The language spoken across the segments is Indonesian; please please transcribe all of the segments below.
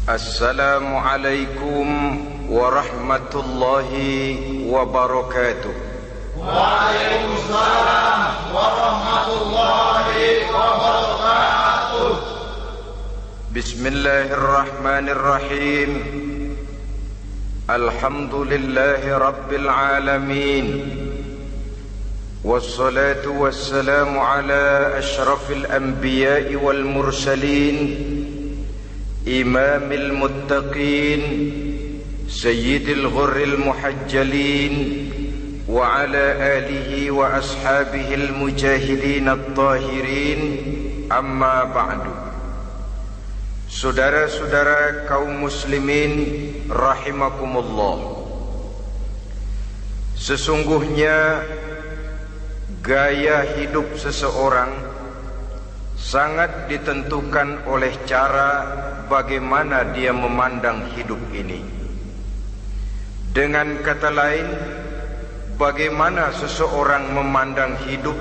Assalamualaikum warahmatullahi wabarakatuh. Waalaikumsalam warahmatullahi wabarakatuh. Bismillahirrahmanirrahim. Alhamdulillahi rabbil alamin. Wassalatu wassalamu ala ashrafil anbiya'i wal mursalin, imamil muttaqin, sayyidil ghurril muhajjalin, wa ala alihi wa ashabihil mujahidin at-tahirin. Amma ba'du. Saudara-saudara kaum muslimin rahimakumullah, sesungguhnya gaya hidup seseorang sangat ditentukan oleh cara bagaimana dia memandang hidup ini. Dengan kata lain, bagaimana seseorang memandang hidup,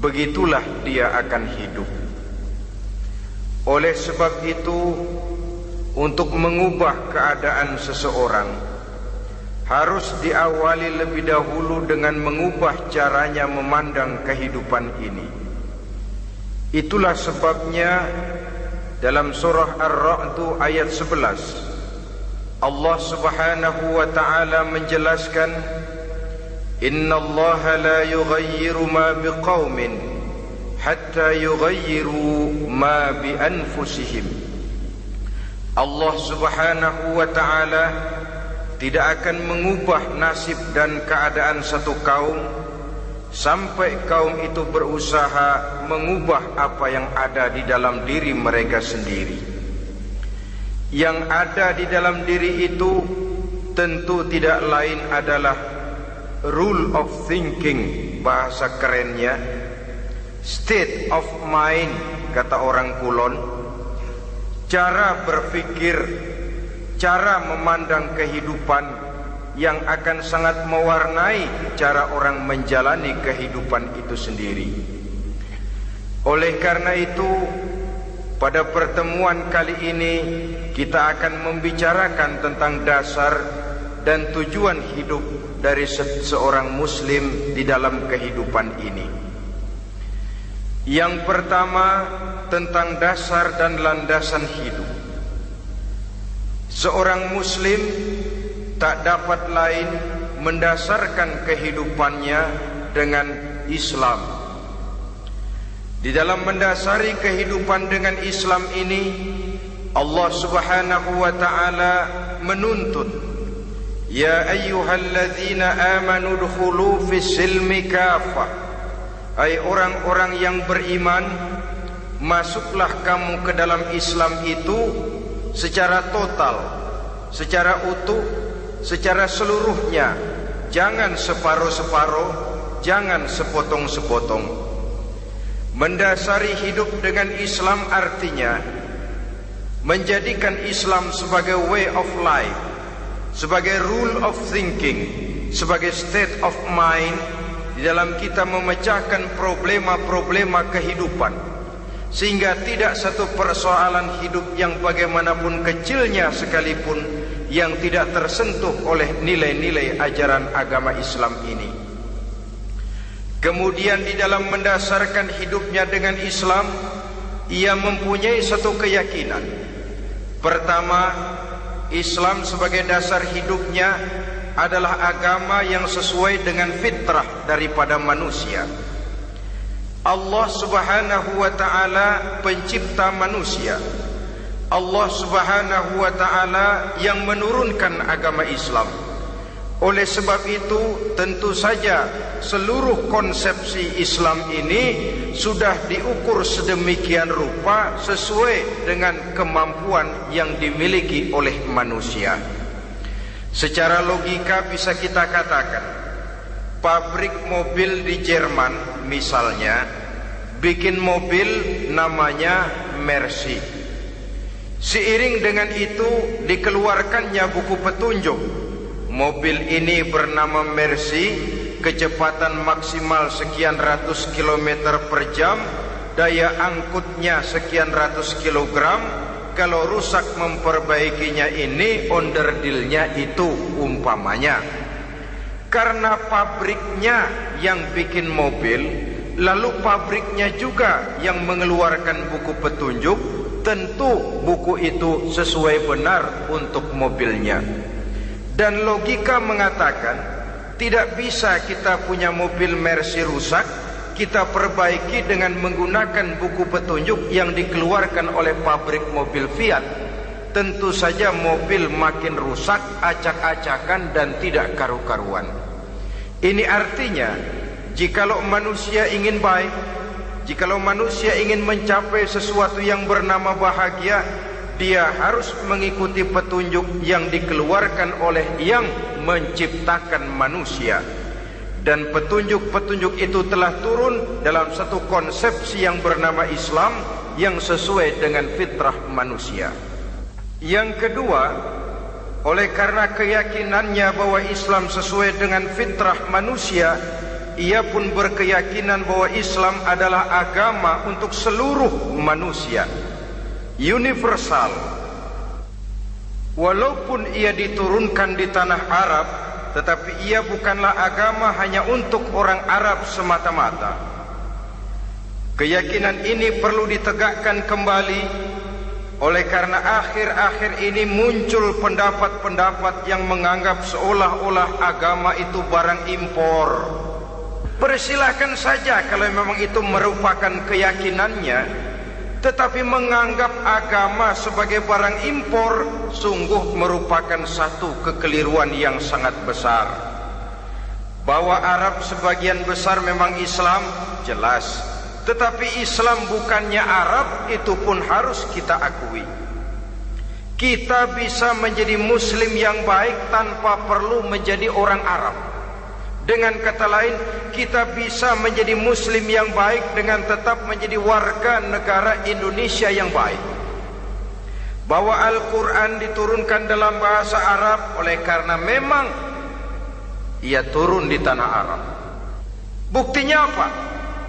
begitulah dia akan hidup. Oleh sebab itu, untuk mengubah keadaan seseorang harus diawali lebih dahulu dengan mengubah caranya memandang kehidupan ini. Itulah sebabnya dalam surah Ar-Ra'd ayat 11 Allah Subhanahu wa ta'ala menjelaskan, Innallaha la yughayyiru ma biqaumin hatta yughayyiru ma bi anfusihim. Allah Subhanahu wa ta'ala tidak akan mengubah nasib dan keadaan satu kaum sampai kaum itu berusaha mengubah apa yang ada di dalam diri mereka sendiri. Yang ada di dalam diri itu tentu tidak lain adalah rule of thinking, bahasa kerennya state of mind, kata orang Kulon. Cara berpikir, cara memandang kehidupan yang akan sangat mewarnai cara orang menjalani kehidupan itu sendiri. Oleh karena itu, pada pertemuan kali ini kita akan membicarakan tentang dasar dan tujuan hidup dari seorang muslim di dalam kehidupan ini. Yang pertama, tentang dasar dan landasan hidup. Seorang muslim tak dapat lain mendasarkan kehidupannya dengan Islam. Di dalam mendasari kehidupan dengan Islam ini, Allah Subhanahu wa ta'ala menuntut, Ya ayyuhalladzina amanu dkhulu fis silmi kafah. Hai orang-orang yang beriman, masuklah kamu ke dalam Islam itu secara total, secara utuh, secara seluruhnya. Jangan separuh-separuh, jangan sepotong-sepotong. Mendasari hidup dengan Islam artinya menjadikan Islam sebagai way of life, sebagai rule of thinking, sebagai state of mind di dalam kita memecahkan problema-problema kehidupan, sehingga tidak satu persoalan hidup yang bagaimanapun kecilnya sekalipun yang tidak tersentuh oleh nilai-nilai ajaran agama Islam ini. Kemudian di dalam mendasarkan hidupnya dengan Islam, ia mempunyai satu keyakinan. Pertama, Islam sebagai dasar hidupnya adalah agama yang sesuai dengan fitrah daripada manusia. Allah Subhanahu wa ta'ala pencipta manusia. Allah Subhanahu wa ta'ala yang menurunkan agama Islam. Oleh sebab itu, tentu saja seluruh konsepsi Islam ini sudah diukur sedemikian rupa sesuai dengan kemampuan yang dimiliki oleh manusia. Secara logika bisa kita katakan, pabrik mobil di Jerman misalnya bikin mobil namanya Mercy. Seiring dengan itu dikeluarkannya buku petunjuk. Mobil ini bernama Mercy, kecepatan maksimal sekian ratus kilometer per jam, daya angkutnya sekian ratus kilogram, kalau rusak memperbaikinya ini onderdilnya itu umpamanya. Karena pabriknya yang bikin mobil, lalu pabriknya juga yang mengeluarkan buku petunjuk, tentu buku itu sesuai benar untuk mobilnya. Dan logika mengatakan tidak bisa kita punya mobil Mercy rusak, kita perbaiki dengan menggunakan buku petunjuk yang dikeluarkan oleh pabrik mobil Fiat. Tentu saja mobil makin rusak, acak-acakan dan tidak karu-karuan. Ini artinya, jikalau manusia ingin baik, jikalau manusia ingin mencapai sesuatu yang bernama bahagia, dia harus mengikuti petunjuk yang dikeluarkan oleh yang menciptakan manusia. Dan petunjuk-petunjuk itu telah turun dalam satu konsepsi yang bernama Islam yang sesuai dengan fitrah manusia. Yang kedua, oleh karena keyakinannya bahwa Islam sesuai dengan fitrah manusia, ia pun berkeyakinan bahwa Islam adalah agama untuk seluruh manusia, universal. Walaupun ia diturunkan di tanah Arab, tetapi ia bukanlah agama hanya untuk orang Arab semata-mata. Keyakinan ini perlu ditegakkan kembali, oleh karena akhir-akhir ini muncul pendapat-pendapat yang menganggap seolah-olah agama itu barang impor. Persilahkan saja kalau memang itu merupakan keyakinannya, tetapi menganggap agama sebagai barang impor sungguh merupakan satu kekeliruan yang sangat besar. Bahwa Arab sebagian besar memang Islam, jelas. Tetapi Islam bukannya Arab, itu pun harus kita akui. Kita bisa menjadi Muslim yang baik tanpa perlu menjadi orang Arab. Dengan kata lain, kita bisa menjadi Muslim yang baik dengan tetap menjadi warga negara Indonesia yang baik. Bahwa Al-Quran diturunkan dalam bahasa Arab oleh karena memang ia turun di tanah Arab. Buktinya apa?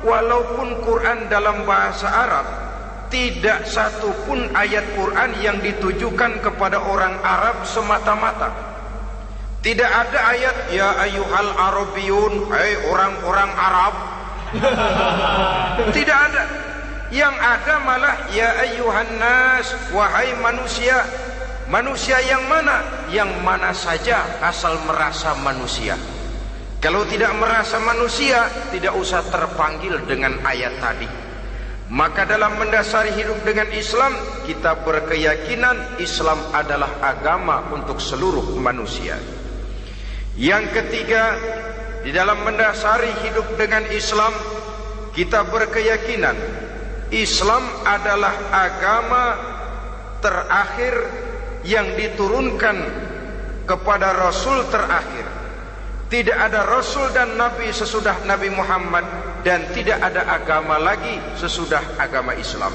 Walaupun Quran dalam bahasa Arab, tidak satu pun ayat Quran yang ditujukan kepada orang Arab semata-mata. Tidak ada ayat ya ayyuhal arabiyun, hai orang-orang Arab. Tidak ada. Yang ada malah ya ayyuhan nas, wahai manusia. Manusia yang mana? Yang mana saja asal merasa manusia. Kalau tidak merasa manusia, tidak usah terpanggil dengan ayat tadi. Maka dalam mendasari hidup dengan Islam, kita berkeyakinan Islam adalah agama untuk seluruh manusia. Yang ketiga, di dalam mendasari hidup dengan Islam, kita berkeyakinan Islam adalah agama terakhir yang diturunkan kepada Rasul terakhir. Tidak ada Rasul dan Nabi sesudah Nabi Muhammad, dan tidak ada agama lagi sesudah agama Islam.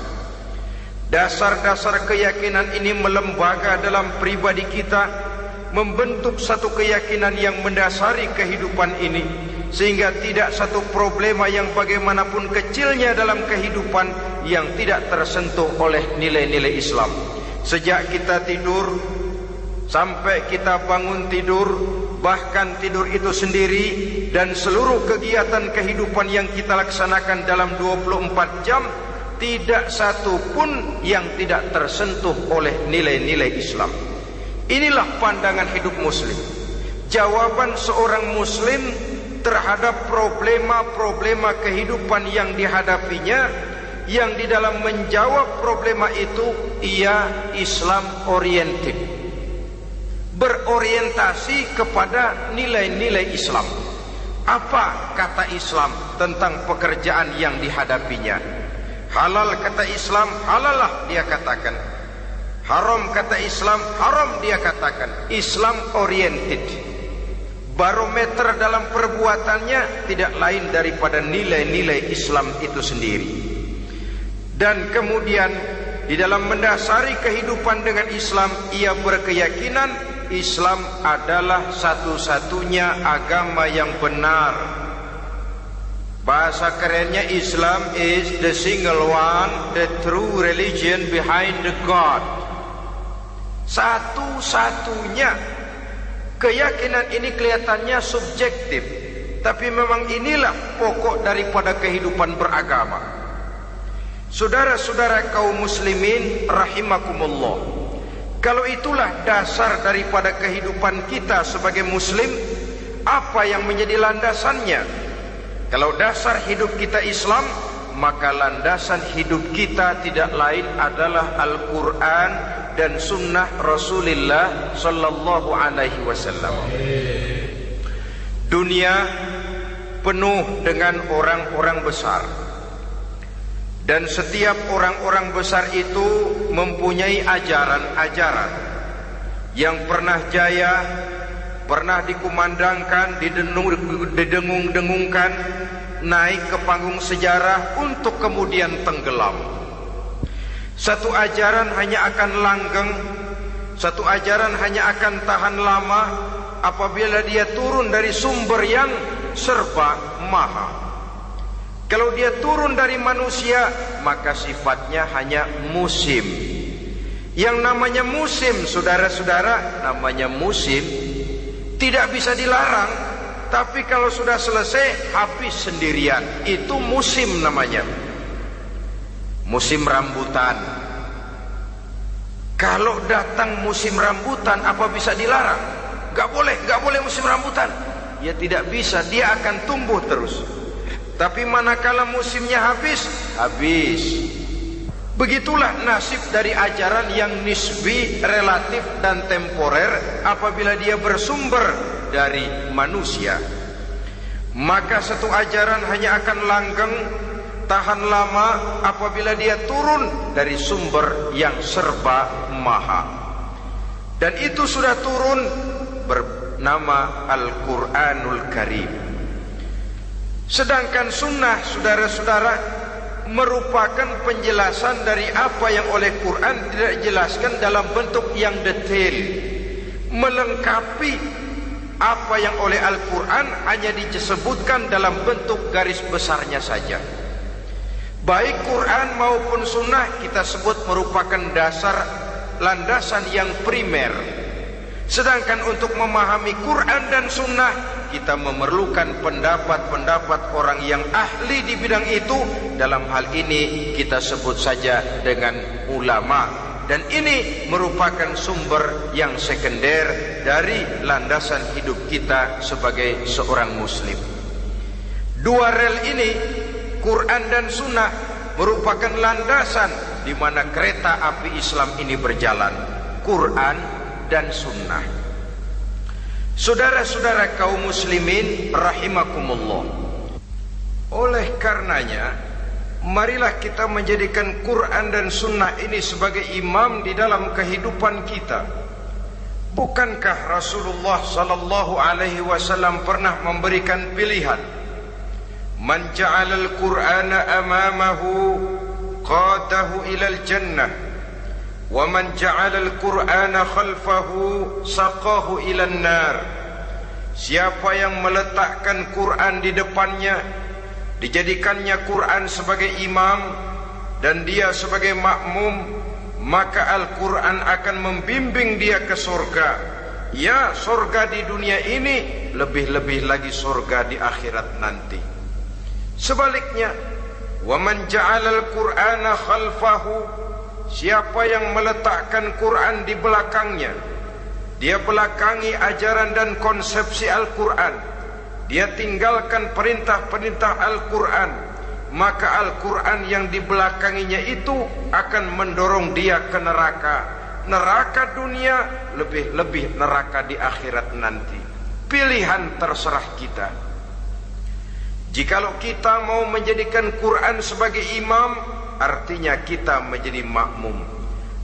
Dasar-dasar keyakinan ini melembaga dalam pribadi kita, membentuk satu keyakinan yang mendasari kehidupan ini, sehingga tidak satu problema yang bagaimanapun kecilnya dalam kehidupan yang tidak tersentuh oleh nilai-nilai Islam. Sejak kita tidur sampai kita bangun tidur, bahkan tidur itu sendiri, dan seluruh kegiatan kehidupan yang kita laksanakan dalam 24 jam, tidak satu pun yang tidak tersentuh oleh nilai-nilai Islam. Inilah pandangan hidup Muslim. Jawaban seorang Muslim terhadap problema-problema kehidupan yang dihadapinya, yang di dalam menjawab problema itu ia Islam oriented, berorientasi kepada nilai-nilai Islam. Apa kata Islam tentang pekerjaan yang dihadapinya? Halal kata Islam, halallah dia katakan. Haram kata Islam, haram dia katakan. Islam oriented. Barometer dalam perbuatannya tidak lain daripada nilai-nilai Islam itu sendiri. Dan kemudian di dalam mendasari kehidupan dengan Islam, ia berkeyakinan Islam adalah satu-satunya agama yang benar. Bahasa kerennya, Islam is the single one, the true religion behind the God. Satu-satunya. Keyakinan ini kelihatannya subjektif, tapi memang inilah pokok daripada kehidupan beragama. Saudara-saudara kaum muslimin rahimakumullah, kalau itulah dasar daripada kehidupan kita sebagai muslim, apa yang menjadi landasannya? Kalau dasar hidup kita Islam, maka landasan hidup kita tidak lain adalah Al-Quran dan Sunnah Rasulullah Sallallahu Alaihi Wasallam. Dunia penuh dengan orang-orang besar, dan setiap orang-orang besar itu mempunyai ajaran-ajaran yang pernah jaya, pernah dikumandangkan, didengung-dengungkan, naik ke panggung sejarah untuk kemudian tenggelam. Satu ajaran hanya akan langgeng, satu ajaran hanya akan tahan lama apabila dia turun dari sumber yang serba maha. Kalau dia turun dari manusia, maka sifatnya hanya musim. Yang namanya musim, saudara-saudara, namanya musim tidak bisa dilarang. Tapi kalau sudah selesai, habis sendirian. Itu musim namanya. Musim rambutan. Kalau datang musim rambutan, apa bisa dilarang? Gak boleh musim rambutan. Ya tidak bisa, dia akan tumbuh terus. Tapi manakala musimnya habis, habis. Begitulah nasib dari ajaran yang nisbi, relatif dan temporer apabila dia bersumber dari manusia. Maka satu ajaran hanya akan langgeng, tahan lama apabila dia turun dari sumber yang serba maha. Dan itu sudah turun bernama Al-Quranul Karim. Sedangkan sunnah, saudara-saudara, merupakan penjelasan dari apa yang oleh Quran tidak dijelaskan dalam bentuk yang detail, melengkapi apa yang oleh Al-Quran hanya disebutkan dalam bentuk garis besarnya saja. Baik Quran maupun sunnah kita sebut merupakan dasar, landasan yang primer. Sedangkan untuk memahami Quran dan sunnah, kita memerlukan pendapat-pendapat orang yang ahli di bidang itu. Dalam hal ini kita sebut saja dengan ulama. Dan ini merupakan sumber yang sekunder dari landasan hidup kita sebagai seorang muslim. Dua rel ini, Quran dan sunnah, merupakan landasan di mana kereta api Islam ini berjalan. Quran dan sunnah. Saudara-saudara kaum muslimin rahimakumullah, oleh karenanya marilah kita menjadikan Quran dan sunnah ini sebagai imam di dalam kehidupan kita. Bukankah Rasulullah sallallahu alaihi wasallam pernah memberikan pilihan, man ja'alal Qur'ana amamahu qadahu ilal jannah wa man ja'alal Qur'ana khalfahu saqahu ilan nar. Siapa yang meletakkan Quran di depannya, dijadikannya Quran sebagai imam dan dia sebagai makmum, maka Al-Quran akan membimbing dia ke surga. Ya, surga di dunia ini, lebih-lebih lagi surga di akhirat nanti. Sebaliknya, wa man ja'alal Qur'ana khalfahu, siapa yang meletakkan Quran di belakangnya, dia belakangi ajaran dan konsepsi Al-Quran, dia tinggalkan perintah-perintah Al-Quran, maka Al-Quran yang dibelakanginya itu akan mendorong dia ke neraka. Neraka dunia, lebih-lebih neraka di akhirat nanti. Pilihan terserah kita. Jikalau kita mau menjadikan Quran sebagai imam, artinya kita menjadi makmum.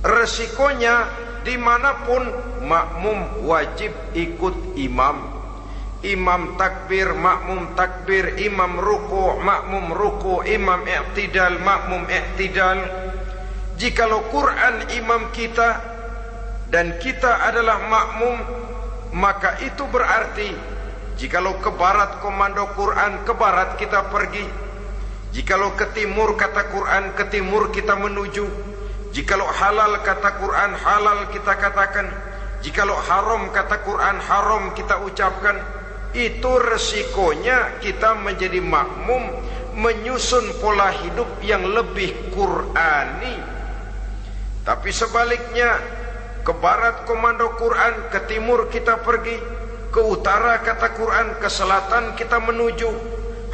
Resikonya dimanapun makmum wajib ikut imam. Imam takbir, makmum takbir, imam ruku', makmum ruku', imam i'tidal, makmum i'tidal. Jikalau Quran imam kita dan kita adalah makmum, maka itu berarti jikalau ke barat komando Quran, ke barat kita pergi. Jikalau ke timur kata Quran, ke timur kita menuju. Jikalau halal kata Quran, halal kita katakan. Jikalau haram kata Quran, haram kita ucapkan. Itu resikonya kita menjadi makmum, menyusun pola hidup yang lebih Qurani. Tapi sebaliknya, ke barat komando Quran, ke timur kita pergi, ke utara kata Quran, ke selatan kita menuju.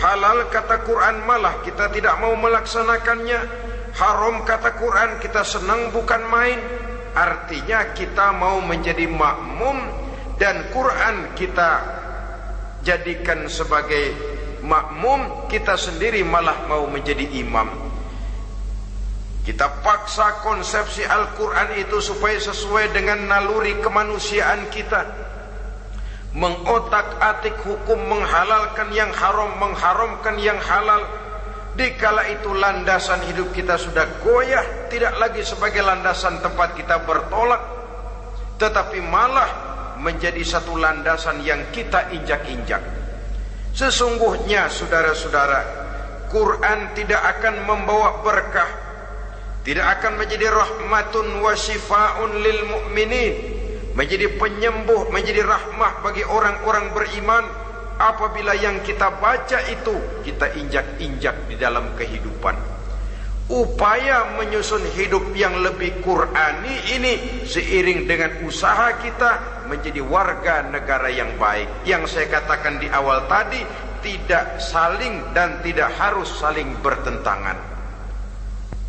Halal kata Quran malah kita tidak mau melaksanakannya. Haram kata Quran kita senang bukan main. Artinya kita mau menjadi makmum, dan Quran kita jadikan sebagai makmum, kita sendiri malah mau menjadi imam. Kita paksa konsepsi Al-Quran itu supaya sesuai dengan naluri kemanusiaan kita, mengotak-atik hukum, menghalalkan yang haram, mengharamkan yang halal. Dikala itu landasan hidup kita sudah goyah, tidak lagi sebagai landasan tempat kita bertolak, tetapi malah menjadi satu landasan yang kita injak-injak. Sesungguhnya saudara-saudara, Quran tidak akan membawa berkah, tidak akan menjadi rahmatun wa syifaun lil mu'minin, menjadi penyembuh, menjadi rahmah bagi orang-orang beriman, apabila yang kita baca itu kita injak-injak di dalam kehidupan. Upaya menyusun hidup yang lebih Qurani ini seiring dengan usaha kita menjadi warga negara yang baik. Yang saya katakan di awal tadi, tidak saling dan tidak harus saling bertentangan.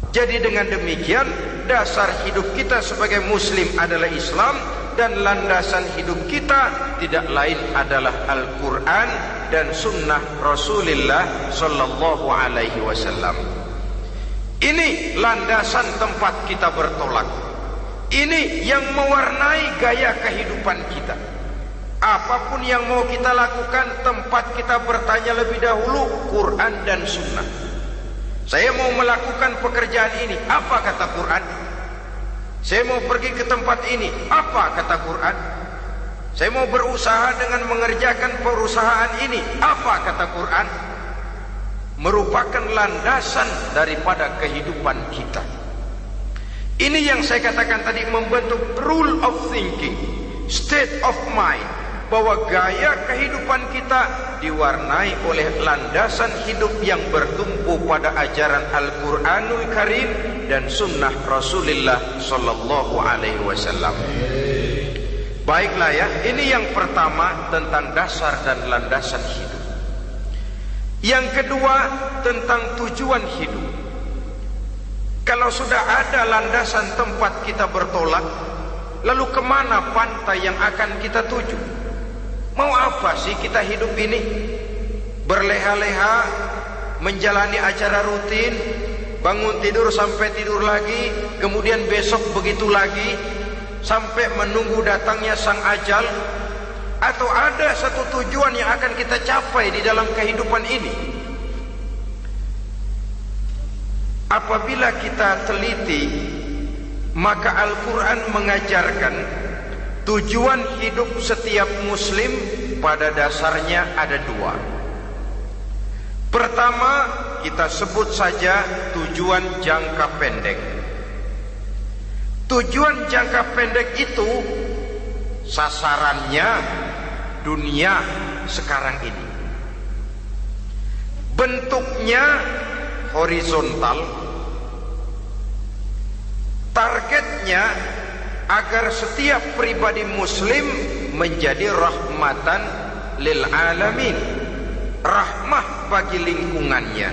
Jadi dengan demikian, dasar hidup kita sebagai muslim adalah Islam, dan landasan hidup kita tidak lain adalah Al-Quran dan sunnah Rasulullah Sallallahu Alaihi Wasallam. Ini landasan tempat kita bertolak. Ini yang mewarnai gaya kehidupan kita. Apapun yang mau kita lakukan, tempat kita bertanya lebih dahulu Quran dan sunnah. Saya mau melakukan pekerjaan ini, apa kata Quran? Saya mau pergi ke tempat ini, apa kata Quran? Saya mau berusaha dengan mengerjakan perusahaan ini, apa kata Quran? Merupakan landasan daripada kehidupan kita. Ini yang saya katakan tadi, membentuk rule of thinking, state of mind, bahwa gaya kehidupan kita diwarnai oleh landasan hidup yang bertumpu pada ajaran Al-Quranul Karim dan sunnah Rasulullah Sallallahu Alaihi Wasallam. Baiklah ya, ini yang pertama tentang dasar dan landasan hidup. Yang kedua tentang tujuan hidup. Kalau sudah ada landasan tempat kita bertolak, lalu kemana pantai yang akan kita tuju? Mau apa sih kita hidup ini? Berleha-leha, menjalani acara rutin, bangun tidur sampai tidur lagi, kemudian besok begitu lagi, sampai menunggu datangnya sang ajal? Atau ada satu tujuan yang akan kita capai di dalam kehidupan ini? Apabila kita teliti, maka Al-Quran mengajarkan tujuan hidup setiap muslim pada dasarnya ada dua. Pertama, kita sebut saja tujuan jangka pendek. Tujuan jangka pendek itu sasarannya dunia sekarang ini. Bentuknya horizontal, targetnya agar setiap pribadi muslim menjadi rahmatan lil alamin, rahmah bagi lingkungannya.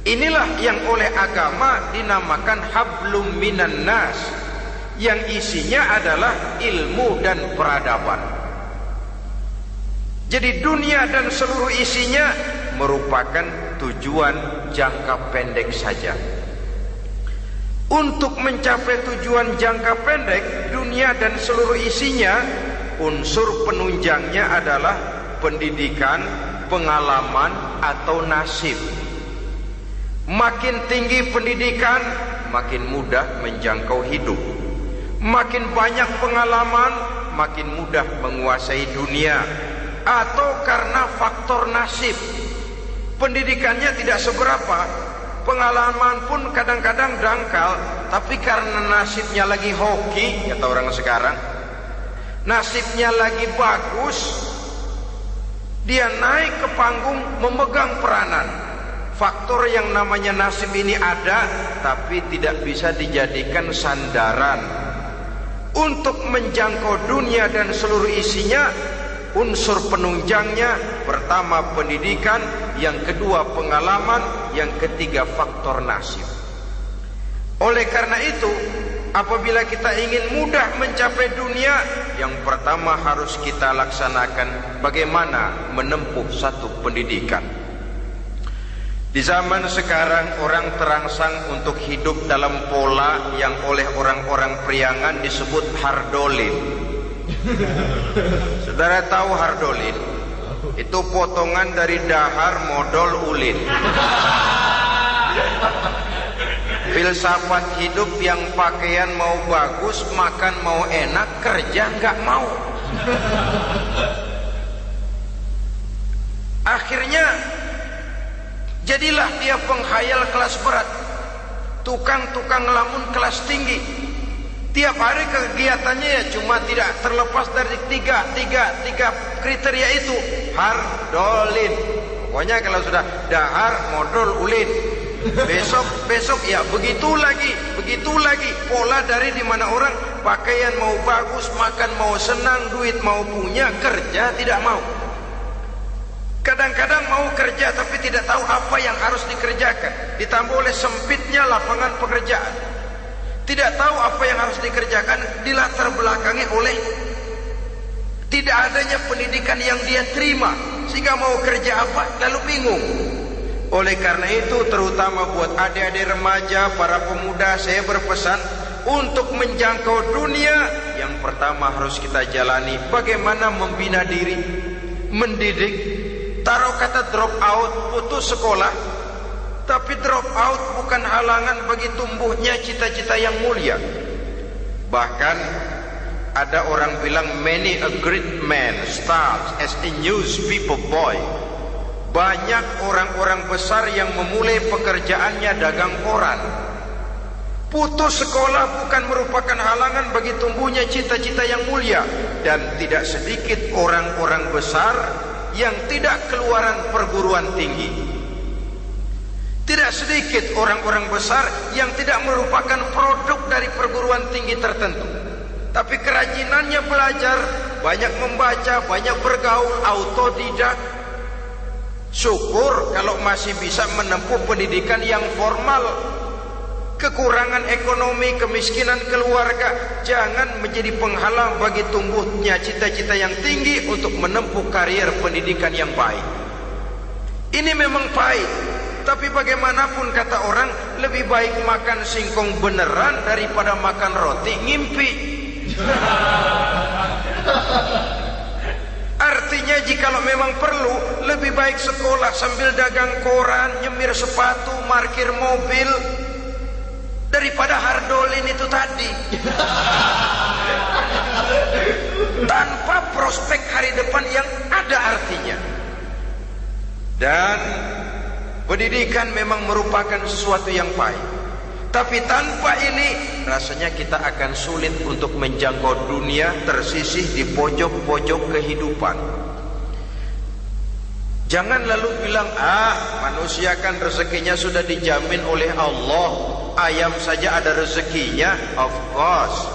Inilah yang oleh agama dinamakan hablum minan nas, yang isinya adalah ilmu dan peradaban. Jadi dunia dan seluruh isinya merupakan tujuan jangka pendek saja. Untuk mencapai tujuan jangka pendek, dunia dan seluruh isinya, unsur penunjangnya adalah pendidikan, pengalaman, atau nasib. Makin tinggi pendidikan, makin mudah menjangkau hidup. Makin banyak pengalaman, makin mudah menguasai dunia. Atau karena faktor nasib, pendidikannya tidak seberapa, pengalaman pun kadang-kadang dangkal, tapi karena nasibnya lagi hoki, kata orang sekarang, nasibnya lagi bagus, dia naik ke panggung memegang peranan. Faktor yang namanya nasib ini ada, tapi tidak bisa dijadikan sandaran untuk menjangkau dunia dan seluruh isinya. Unsur penunjangnya, pertama pendidikan, yang kedua pengalaman, yang ketiga faktor nasib. Oleh karena itu, apabila kita ingin mudah mencapai dunia, yang pertama harus kita laksanakan bagaimana menempuh satu pendidikan. Di zaman sekarang orang terangsang untuk hidup dalam pola yang oleh orang-orang priangan disebut hardolin. Saudara tahu hardolin? Itu potongan dari dahar modal ulin. Filsafat hidup yang pakaian mau bagus, makan mau enak, kerja nggak mau. Akhirnya jadilah dia penghayal kelas berat, tukang-tukang lamun kelas tinggi. Tiap hari kegiatannya ya cuma tidak terlepas dari tiga kriteria itu, hardolin. Pokoknya kalau sudah dahar modal ulin, besok ya begitu lagi, pola dari dimana orang pakaian mau bagus, makan mau senang, duit mau punya, kerja tidak mau. Kadang-kadang mau kerja tapi tidak tahu apa yang harus dikerjakan, ditambah oleh sempitnya lapangan pekerjaan. Tidak tahu apa yang harus dikerjakan, dilatar belakangi oleh tidak adanya pendidikan yang dia terima, sehingga mau kerja apa lalu bingung. Oleh karena itu, terutama buat adik-adik remaja, para pemuda, saya berpesan untuk menjangkau dunia, yang pertama harus kita jalani bagaimana membina diri, mendidik. Taruh kata drop out, putus sekolah, tapi drop out bukan halangan bagi tumbuhnya cita-cita yang mulia. Bahkan ada orang bilang many a great man starts as a newspaper boy. Banyak orang-orang besar yang memulai pekerjaannya dagang koran. Putus sekolah bukan merupakan halangan bagi tumbuhnya cita-cita yang mulia. Dan tidak sedikit orang-orang besar yang tidak keluaran perguruan tinggi. Tidak sedikit orang-orang besar yang tidak merupakan produk dari perguruan tinggi tertentu, tapi kerajinannya belajar, banyak membaca, banyak bergaul, autodidak. Syukur kalau masih bisa menempuh pendidikan yang formal. Kekurangan ekonomi, kemiskinan keluarga jangan menjadi penghalang bagi tumbuhnya cita-cita yang tinggi untuk menempuh karier pendidikan yang baik. Ini memang pahit, tapi bagaimanapun kata orang, lebih baik makan singkong beneran daripada makan roti ngimpi. Artinya jikalau memang perlu, lebih baik sekolah sambil dagang koran, nyemir sepatu, parkir mobil, daripada hardolin itu tadi. Tanpa prospek hari depan yang ada artinya. Dan pendidikan memang merupakan sesuatu yang pahit, tapi tanpa ini rasanya kita akan sulit untuk menjangkau dunia, tersisih di pojok-pojok kehidupan. Jangan lalu bilang, manusia kan rezekinya sudah dijamin oleh Allah, ayam saja ada rezekinya. Of course,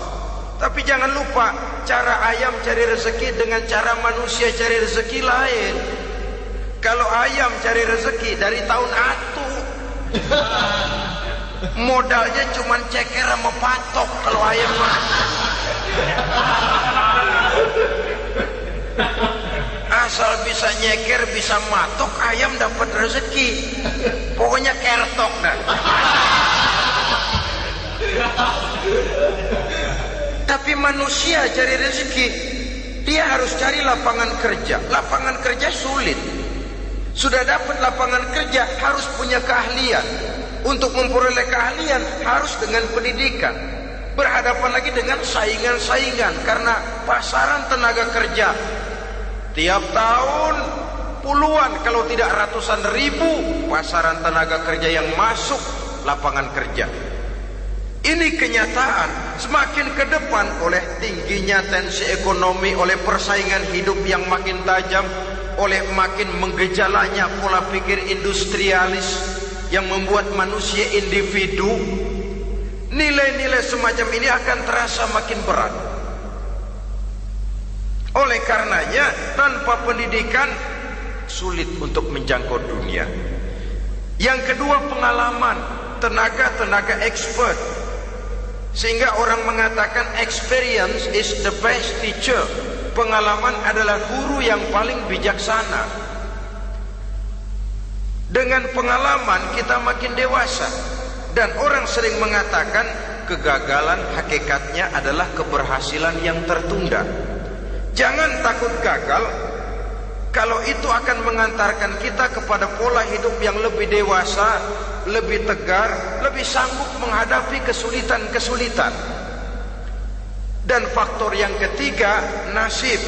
tapi jangan lupa cara ayam cari rezeki dengan cara manusia cari rezeki lain. Kalau ayam cari rezeki dari tahun atu, modalnya cuma ceker sama patok. Kalau ayam mah asal bisa nyeker, bisa matok, ayam dapat rezeki. Pokoknya kertok dah. Tapi manusia cari rezeki, dia harus cari lapangan kerja. Lapangan kerja sulit. Sudah dapat lapangan kerja, harus punya keahlian. Untuk memperoleh keahlian harus dengan pendidikan. Berhadapan lagi dengan saingan-saingan, karena pasaran tenaga kerja tiap tahun puluhan kalau tidak ratusan ribu pasaran tenaga kerja yang masuk lapangan kerja. Ini kenyataan. Semakin ke depan, oleh tingginya tensi ekonomi, oleh persaingan hidup yang makin tajam, oleh makin menggejalanya pola pikir industrialis yang membuat manusia individu, nilai-nilai semacam ini akan terasa makin berat. Oleh karenanya, tanpa pendidikan sulit untuk menjangkau dunia. Yang kedua, pengalaman, tenaga expert. Sehingga orang mengatakan experience is the best teacher. Pengalaman adalah guru yang paling bijaksana. Dengan pengalaman kita makin dewasa. Dan orang sering mengatakan kegagalan hakikatnya adalah keberhasilan yang tertunda. Jangan takut gagal, kalau itu akan mengantarkan kita kepada pola hidup yang lebih dewasa, lebih tegar, lebih sanggup menghadapi kesulitan-kesulitan. Dan faktor yang ketiga, nasib.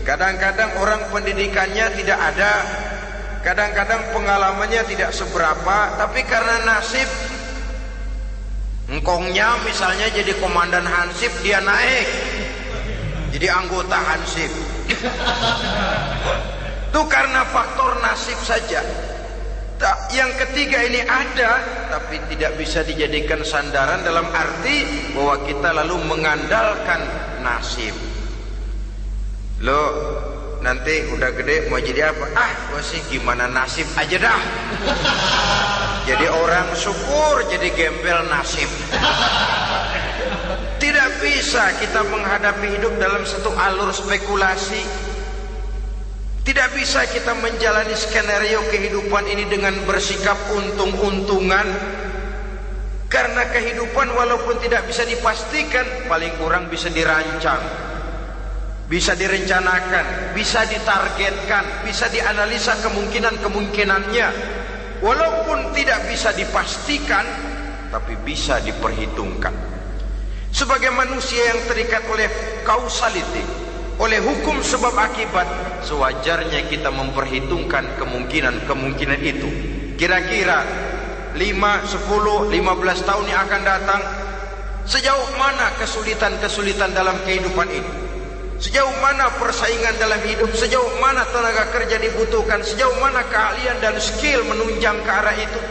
Kadang-kadang orang pendidikannya tidak ada, kadang-kadang pengalamannya tidak seberapa, tapi karena nasib, engkongnya misalnya jadi komandan Hansip, dia naik jadi anggota Hansip. Itu karena faktor nasib saja. Yang ketiga ini ada, tapi tidak bisa dijadikan sandaran dalam arti bahwa kita lalu mengandalkan nasib. Loh, nanti udah gede mau jadi apa? Gua sih gimana nasib aja dah. Jadi orang syukur, jadi gembel nasib. Tidak bisa kita menghadapi hidup dalam satu alur spekulasi. Tidak bisa kita menjalani skenario kehidupan ini dengan bersikap untung-untungan. Karena kehidupan walaupun tidak bisa dipastikan, paling kurang bisa dirancang, bisa direncanakan, bisa ditargetkan, bisa dianalisa kemungkinan-kemungkinannya. Walaupun tidak bisa dipastikan, tapi bisa diperhitungkan. Sebagai manusia yang terikat oleh causality, oleh hukum sebab akibat, sewajarnya kita memperhitungkan kemungkinan-kemungkinan itu. Kira-kira 5, 10, 15 tahun yang akan datang, sejauh mana kesulitan-kesulitan dalam kehidupan ini, sejauh mana persaingan dalam hidup, sejauh mana tenaga kerja dibutuhkan, sejauh mana keahlian dan skill menunjang ke arah itu.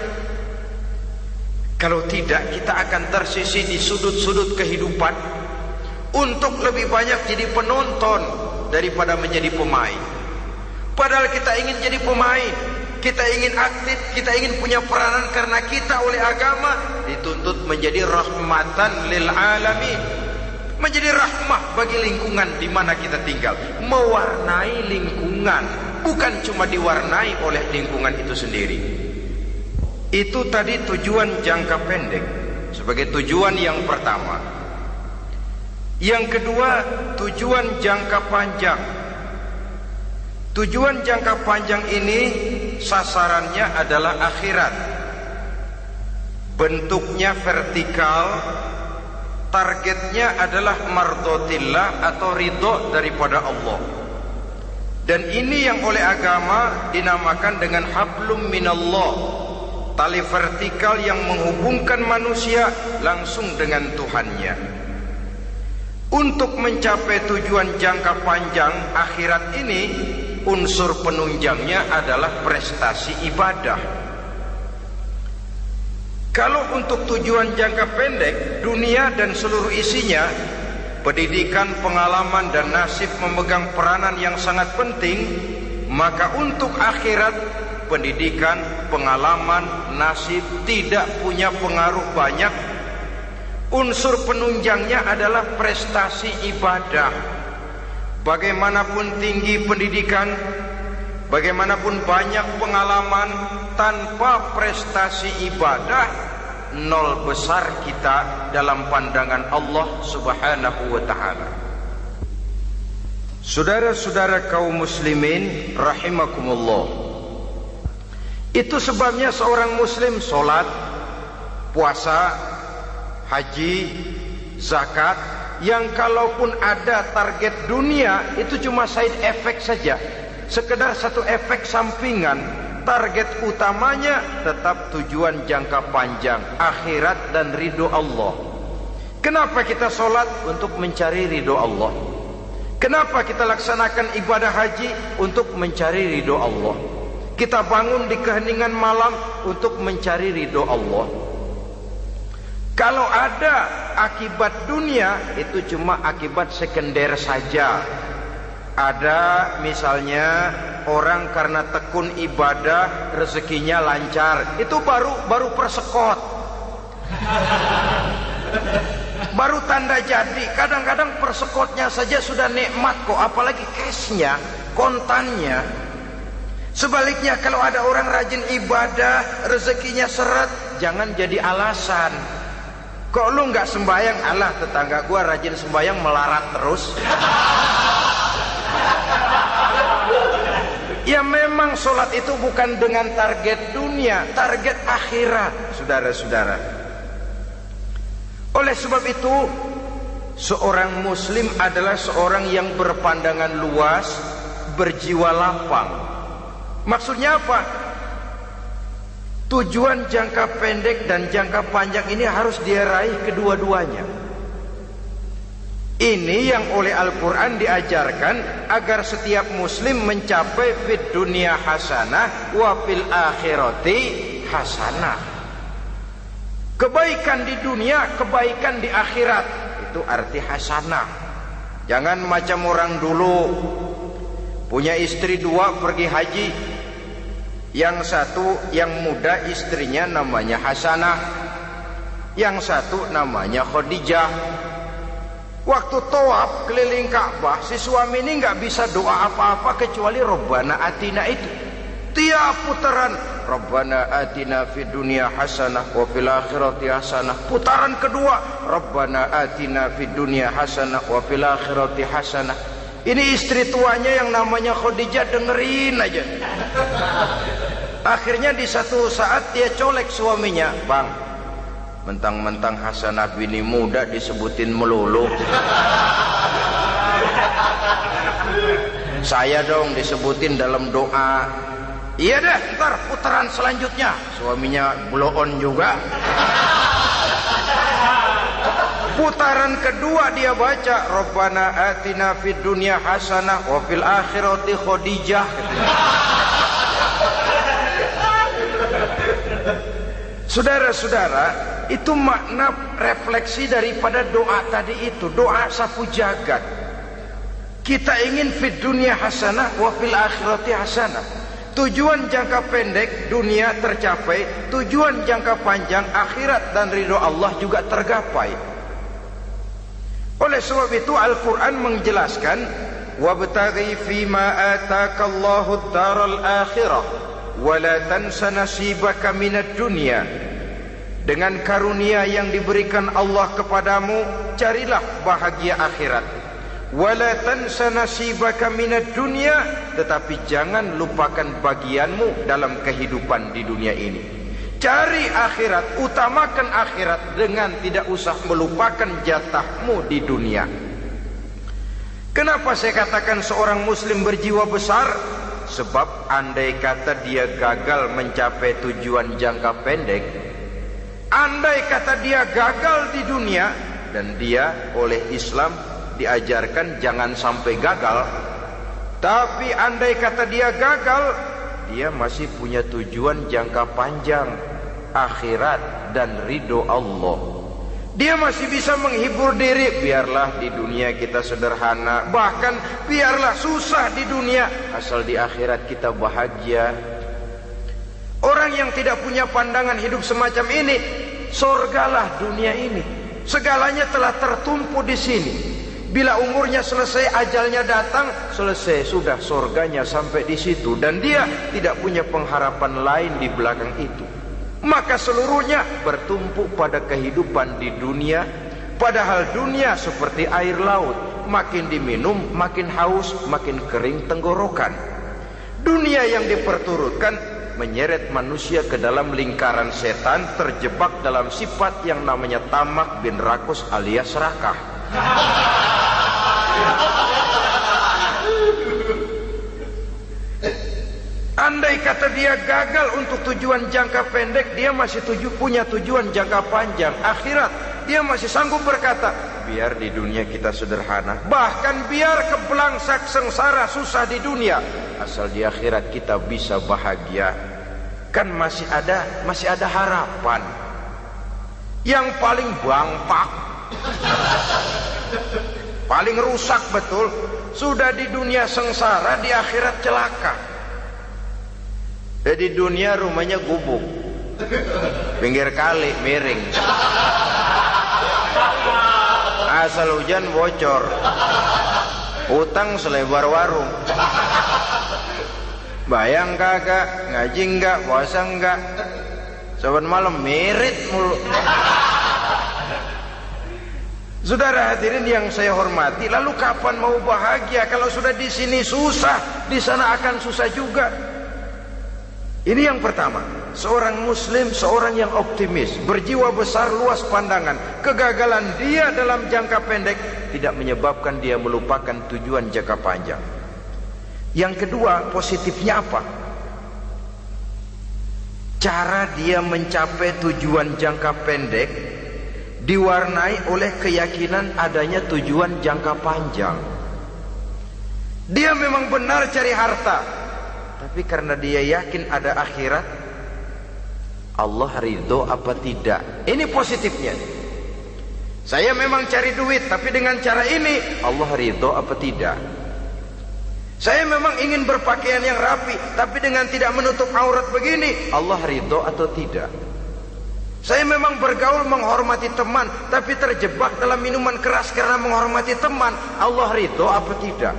Kalau tidak, kita akan tersisih di sudut-sudut kehidupan untuk lebih banyak jadi penonton daripada menjadi pemain. Padahal kita ingin jadi pemain, kita ingin aktif, kita ingin punya peranan, karena kita oleh agama dituntut menjadi rahmatan lil alamin, menjadi rahmah bagi lingkungan di mana kita tinggal, mewarnai lingkungan, bukan cuma diwarnai oleh lingkungan itu sendiri. Itu tadi tujuan jangka pendek sebagai tujuan yang pertama. Yang kedua, tujuan jangka panjang. Tujuan jangka panjang ini sasarannya adalah akhirat. Bentuknya vertikal, targetnya adalah mardotillah atau ridho daripada Allah. Dan ini yang oleh agama dinamakan dengan hablum minallah, tali vertikal yang menghubungkan manusia langsung dengan Tuhannya. Untuk mencapai tujuan jangka panjang akhirat ini, unsur penunjangnya adalah prestasi ibadah. Kalau untuk tujuan jangka pendek, dunia dan seluruh isinya, pendidikan, pengalaman dan nasib memegang peranan yang sangat penting, maka untuk akhirat, pendidikan, pengalaman, nasib tidak punya pengaruh banyak. Unsur penunjangnya adalah prestasi ibadah. Bagaimanapun tinggi pendidikan, bagaimanapun banyak pengalaman, tanpa prestasi ibadah, nol besar kita dalam pandangan Allah Subhanahu wa ta'ala. Saudara-saudara kaum muslimin rahimakumullah, itu sebabnya seorang muslim sholat, puasa, haji, zakat, yang kalaupun ada target dunia, itu cuma side effect saja, sekedar satu efek sampingan. Target utamanya tetap tujuan jangka panjang, akhirat dan ridho Allah. Kenapa kita sholat? Untuk mencari ridho Allah. Kenapa kita laksanakan ibadah haji? Untuk mencari ridho Allah. Kita bangun di keheningan malam untuk mencari ridho Allah. Kalau ada akibat dunia, itu cuma akibat sekunder saja. Ada misalnya orang karena tekun ibadah rezekinya lancar, itu baru persekot, baru tanda jadi. Kadang-kadang persekotnya saja sudah nikmat kok, apalagi cashnya, kontannya. Sebaliknya kalau ada orang rajin ibadah rezekinya seret, jangan jadi alasan. Kok lu nggak sembahyang? Alah, tetangga gua rajin sembahyang melarat terus. Ya memang sholat itu bukan dengan target dunia, target akhirat, saudara-saudara. Oleh sebab itu, seorang muslim adalah seorang yang berpandangan luas, berjiwa lapang. Maksudnya apa? Tujuan jangka pendek dan jangka panjang ini harus dia raih kedua-duanya. Ini yang oleh Al-Quran diajarkan agar setiap muslim mencapai fid dunya hasanah wa fil akhirati hasanah. Kebaikan di dunia, kebaikan di akhirat, itu arti hasanah. Jangan macam orang dulu, punya istri 2 pergi haji. Yang satu yang muda istrinya namanya Hasanah, yang satu namanya Khadijah. Waktu tawaf keliling Ka'bah, si suami ini nggak bisa doa apa-apa kecuali Rabbana Atina itu. Tiap putaran Rabbana Atina fid dunya hasanah wa fil akhirati hasanah. Putaran kedua Rabbana Atina fid dunya hasanah wa fil akhirati hasanah. Ini istri tuanya yang namanya Khadijah dengerin aja. Akhirnya di satu saat dia colek suaminya, "Bang, mentang-mentang Hasanah bini muda disebutin melulu, saya dong disebutin dalam doa." "Iya deh, ntar putaran selanjutnya." Suaminya blow on juga. Putaran kedua dia baca Rabbana Atina fid dunya hasanah wa fil akhirati Khadijah. Saudara-saudara, itu makna refleksi daripada doa tadi itu, doa sapu jagat. Kita ingin fid dunya hasanah wa fil akhirati hasanah. Tujuan jangka pendek dunia tercapai, tujuan jangka panjang akhirat dan ridho Allah juga tergapai. Oleh sebab itu Al-Quran menjelaskan, wabtaghi fima atakallahu ad-daral akhirah wa la tansa nasibaka minad dunya. Dengan karunia yang diberikan Allah kepadamu, carilah bahagia akhirat. Wa la tansa nasibaka minad dunya, tetapi jangan lupakan bagianmu dalam kehidupan di dunia ini. Cari akhirat, utamakan akhirat dengan tidak usah melupakan jatahmu di dunia. Kenapa saya katakan seorang muslim berjiwa besar? Sebab andai kata dia gagal mencapai tujuan jangka pendek, andai kata dia gagal di dunia, dan dia oleh Islam diajarkan jangan sampai gagal, tapi andai kata dia gagal, dia masih punya tujuan jangka panjang, akhirat dan ridho Allah. Dia masih bisa menghibur diri, biarlah di dunia kita sederhana, bahkan biarlah susah di dunia, asal di akhirat kita bahagia. Orang yang tidak punya pandangan hidup semacam ini, sorgalah dunia ini, segalanya telah tertumpu di sini. Bila umurnya selesai, ajalnya datang, selesai sudah, sorganya sampai di situ, dan dia tidak punya pengharapan lain di belakang itu. Maka seluruhnya bertumpu pada kehidupan di dunia. Padahal dunia seperti air laut, makin diminum makin haus, makin kering tenggorokan. Dunia yang diperturutkan menyeret manusia ke dalam lingkaran setan, terjebak dalam sifat yang namanya tamak bin rakus alias serakah. Andai kata dia gagal untuk tujuan jangka pendek, dia masih punya tujuan jangka panjang, akhirat dia masih sanggup berkata, biar di dunia kita sederhana, bahkan biar kebelangsak sengsara susah di dunia, asal di akhirat kita bisa bahagia. Kan masih ada harapan. Yang paling bangpak, paling rusak betul, sudah di dunia sengsara, di akhirat celaka. Di dunia rumahnya gubuk, pinggir kali miring, asal hujan bocor, utang selebar warung. Bayang kagak, ngaji enggak, puasa enggak, saban malam merit mulu. Saudara hadirin yang saya hormati, lalu kapan mau bahagia kalau sudah di sini susah, di sana akan susah juga. Ini yang pertama, seorang muslim, seorang yang optimis, berjiwa besar, luas pandangan. Kegagalan dia dalam jangka pendek tidak menyebabkan dia melupakan tujuan jangka panjang. Yang kedua, positifnya apa? Cara dia mencapai tujuan jangka pendek diwarnai oleh keyakinan adanya tujuan jangka panjang. Dia memang benar cari harta, tapi karena dia yakin ada akhirat, Allah ridho apa tidak. Ini positifnya. Saya memang cari duit, tapi dengan cara ini Allah ridho apa tidak. Saya memang ingin berpakaian yang rapi, tapi dengan tidak menutup aurat begini, Allah ridho atau tidak. Saya memang bergaul menghormati teman, tapi terjebak dalam minuman keras karena menghormati teman, Allah ridho apa tidak.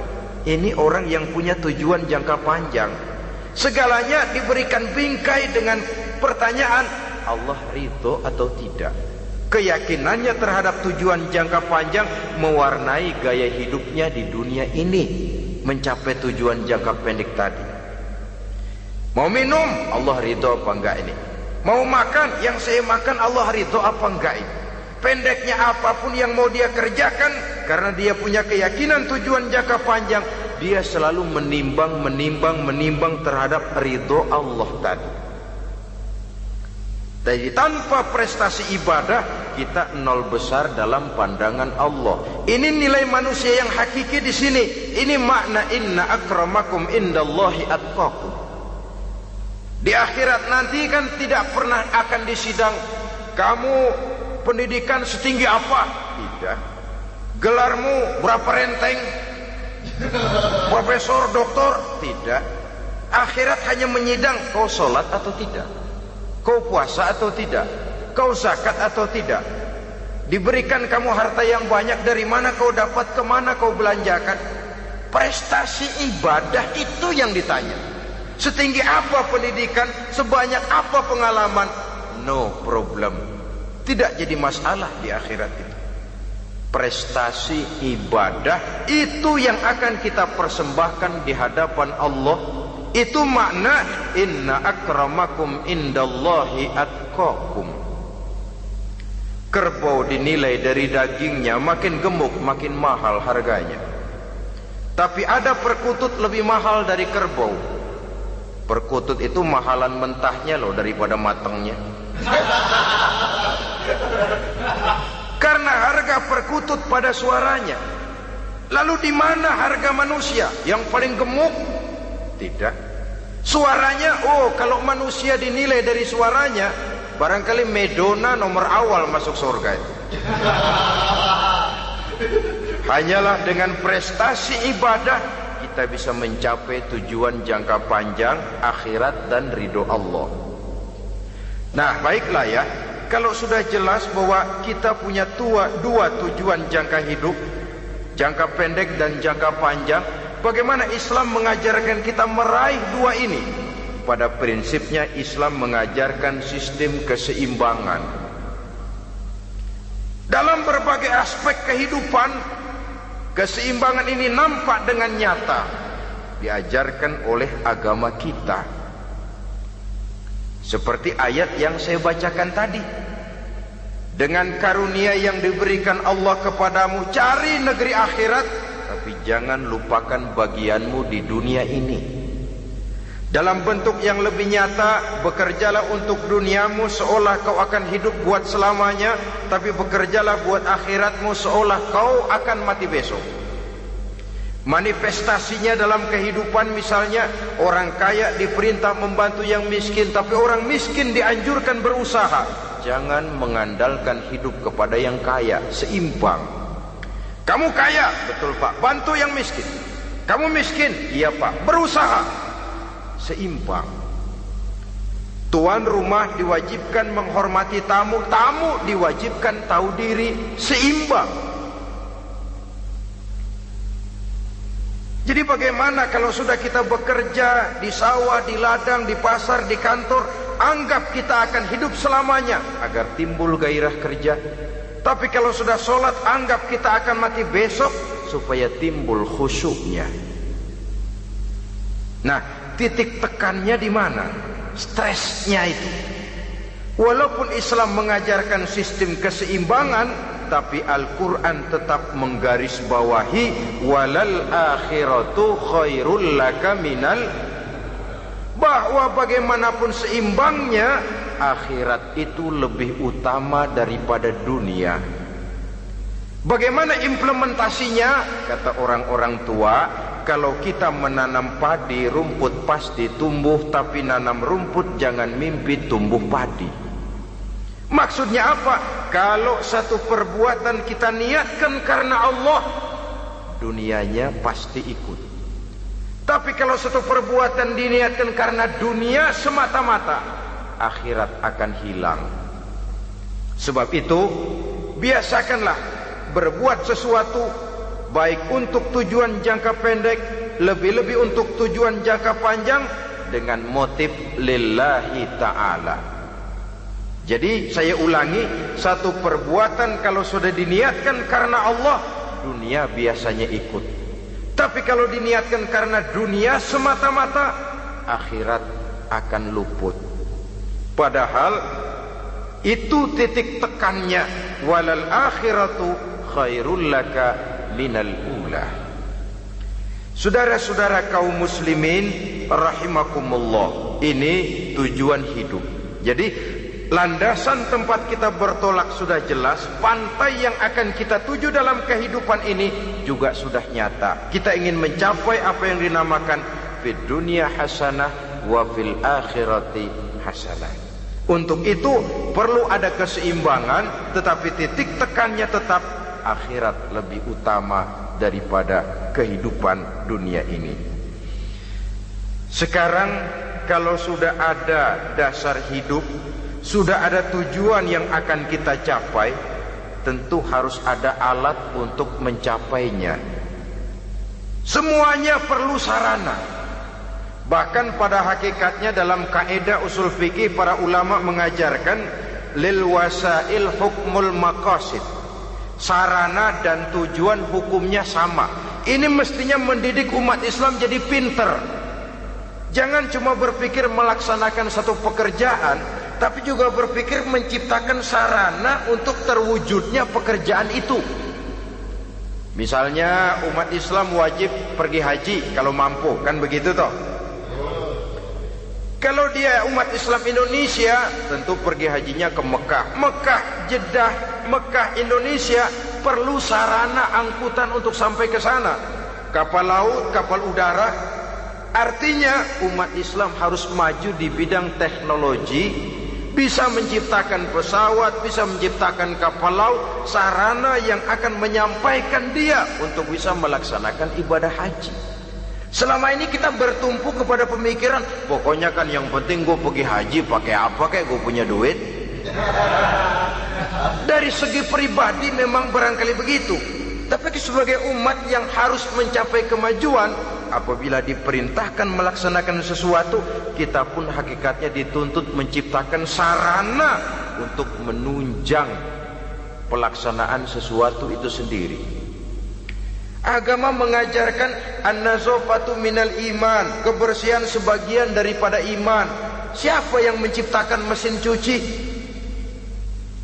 Ini orang yang punya tujuan jangka panjang. Segalanya diberikan bingkai dengan pertanyaan, Allah ridho atau tidak. Keyakinannya terhadap tujuan jangka panjang mewarnai gaya hidupnya di dunia ini, mencapai tujuan jangka pendek tadi. Mau minum, Allah ridho apa enggak ini. Mau makan, yang saya makan Allah ridho apa enggak ini. Pendeknya apapun yang mau dia kerjakan, karena dia punya keyakinan tujuan jangka panjang, dia selalu menimbang terhadap ridho Allah tadi. Jadi tanpa prestasi ibadah, kita nol besar dalam pandangan Allah. Ini nilai manusia yang hakiki di sini. Ini makna inna akramakum indallahi atqakum. Di akhirat nanti kan tidak pernah akan disidang, kamu pendidikan setinggi apa? Tidak. Gelarmu berapa renteng? Profesor, doktor? Tidak. Akhirat hanya menyidang kau sholat atau tidak, kau puasa atau tidak, kau zakat atau tidak. Diberikan kamu harta yang banyak, dari mana kau dapat, kemana kau belanjakan. Prestasi ibadah itu yang ditanya. Setinggi apa pendidikan, sebanyak apa pengalaman, no problem, tidak jadi masalah di akhirat itu. Prestasi ibadah itu yang akan kita persembahkan di hadapan Allah. Itu makna inna akramakum indallahi atqakum. Kerbau dinilai dari dagingnya, makin gemuk makin mahal harganya. Tapi ada perkutut lebih mahal dari kerbau. Perkutut itu mahalan mentahnya loh daripada matangnya. Karena harga perkutut pada suaranya. Lalu di mana harga manusia yang paling gemuk? Tidak. Suaranya, oh kalau manusia dinilai dari suaranya, barangkali Madonna nomor awal masuk surga itu. Hanyalah dengan prestasi ibadah kita bisa mencapai tujuan jangka panjang, akhirat dan ridho Allah. Nah baiklah ya, kalau sudah jelas bahwa kita punya dua tujuan jangka hidup, jangka pendek dan jangka panjang, bagaimana Islam mengajarkan kita meraih dua ini? Pada prinsipnya Islam mengajarkan sistem keseimbangan. Dalam berbagai aspek kehidupan, keseimbangan ini nampak dengan nyata diajarkan oleh agama kita. Seperti ayat yang saya bacakan tadi. Dengan karunia yang diberikan Allah kepadamu, cari negeri akhirat, tapi jangan lupakan bagianmu di dunia ini. Dalam bentuk yang lebih nyata, bekerjalah untuk duniamu seolah kau akan hidup buat selamanya, tapi bekerjalah buat akhiratmu seolah kau akan mati besok. Manifestasinya dalam kehidupan, misalnya orang kaya diperintah membantu yang miskin, tapi orang miskin dianjurkan berusaha. Jangan mengandalkan hidup kepada yang kaya, seimbang. Kamu kaya, betul Pak, bantu yang miskin. Kamu miskin, iya Pak, berusaha. Seimbang. Tuan rumah diwajibkan menghormati tamu, tamu diwajibkan tahu diri, seimbang. Jadi bagaimana kalau sudah kita bekerja di sawah, di ladang, di pasar, di kantor, anggap kita akan hidup selamanya agar timbul gairah kerja. Tapi kalau sudah sholat, anggap kita akan mati besok supaya timbul khusyuknya. Nah, titik tekannya di mana? Stresnya itu. Walaupun Islam mengajarkan sistem keseimbangan, tapi Al-Quran tetap menggarisbawahi walal akhiratu khairul laka minal, bahwa bagaimanapun seimbangnya, akhirat itu lebih utama daripada dunia. Bagaimana implementasinya? Kata orang-orang tua, kalau kita menanam padi, rumput pasti tumbuh, tapi nanam rumput jangan mimpi tumbuh padi. Maksudnya apa? Kalau satu perbuatan kita niatkan karena Allah, dunianya pasti ikut. Tapi kalau satu perbuatan diniatkan karena dunia semata-mata, akhirat akan hilang. Sebab itu, biasakanlah berbuat sesuatu, baik untuk tujuan jangka pendek, lebih-lebih untuk tujuan jangka panjang, dengan motif lillahi ta'ala. Jadi saya ulangi, satu perbuatan kalau sudah diniatkan karena Allah, dunia biasanya ikut. Tapi kalau diniatkan karena dunia semata-mata, akhirat akan luput. Padahal itu titik tekannya, walal akhiratu khairul laka minal ula. Saudara-saudara kaum muslimin rahimakumullah, ini tujuan hidup. Jadi landasan tempat kita bertolak sudah jelas, pantai yang akan kita tuju dalam kehidupan ini juga sudah nyata. Kita ingin mencapai apa yang dinamakan fid dunya hasanah wa fil akhirati hasanah. Untuk itu perlu ada keseimbangan, tetapi titik tekannya tetap akhirat lebih utama daripada kehidupan dunia ini. Sekarang kalau sudah ada dasar hidup, sudah ada tujuan yang akan kita capai, tentu harus ada alat untuk mencapainya. Semuanya perlu sarana. Bahkan pada hakikatnya dalam kaidah usul fikih, para ulama mengajarkan lil wasail hukmul maqasid. Sarana dan tujuan hukumnya sama. Ini mestinya mendidik umat Islam jadi pinter. Jangan cuma berpikir melaksanakan satu pekerjaan, tapi juga berpikir menciptakan sarana untuk terwujudnya pekerjaan itu. Misalnya umat Islam wajib pergi haji kalau mampu, kan begitu toh? Kalau dia umat Islam Indonesia, tentu pergi hajinya ke Mekah. Mekah, Jeddah, Mekah, Indonesia, perlu sarana angkutan untuk sampai ke sana. Kapal laut, kapal udara. Artinya umat Islam harus maju di bidang teknologi, bisa menciptakan pesawat, bisa menciptakan kapal laut, sarana yang akan menyampaikan dia untuk bisa melaksanakan ibadah haji. Selama ini kita bertumpu kepada pemikiran, pokoknya kan yang penting gue pergi haji, pakai apa kayak gue punya duit. Dari segi pribadi memang barangkali begitu. Tapi sebagai umat yang harus mencapai kemajuan, apabila diperintahkan melaksanakan sesuatu, kita pun hakikatnya dituntut menciptakan sarana untuk menunjang pelaksanaan sesuatu itu sendiri. Agama mengajarkan an-nazafatu minal iman, kebersihan sebagian daripada iman. Siapa yang menciptakan mesin cuci,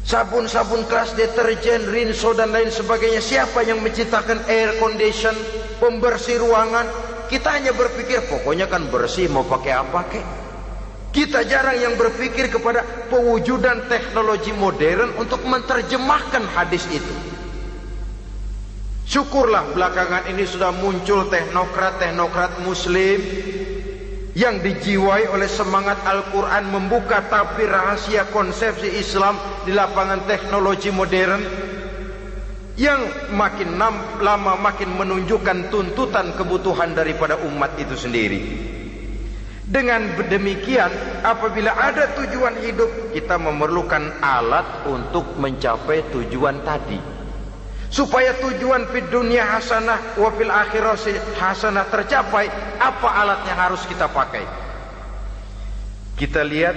sabun-sabun keras, deterjen, rinso dan lain sebagainya? Siapa yang menciptakan air condition, pembersih ruangan? Kita hanya berpikir pokoknya kan bersih, mau pakai apa kek. Kita jarang yang berpikir kepada pewujudan teknologi modern untuk menerjemahkan hadis itu. Syukurlah belakangan ini sudah muncul teknokrat muslim yang dijiwai oleh semangat Al-Quran, membuka tabir rahasia konsepsi Islam di lapangan teknologi modern, yang makin lama makin menunjukkan tuntutan kebutuhan daripada umat itu sendiri. Dengan demikian, apabila ada tujuan hidup, kita memerlukan alat untuk mencapai tujuan tadi. Supaya tujuan fid dunya hasanah wa fil akhirati hasanah tercapai, apa alat yang harus kita pakai? Kita lihat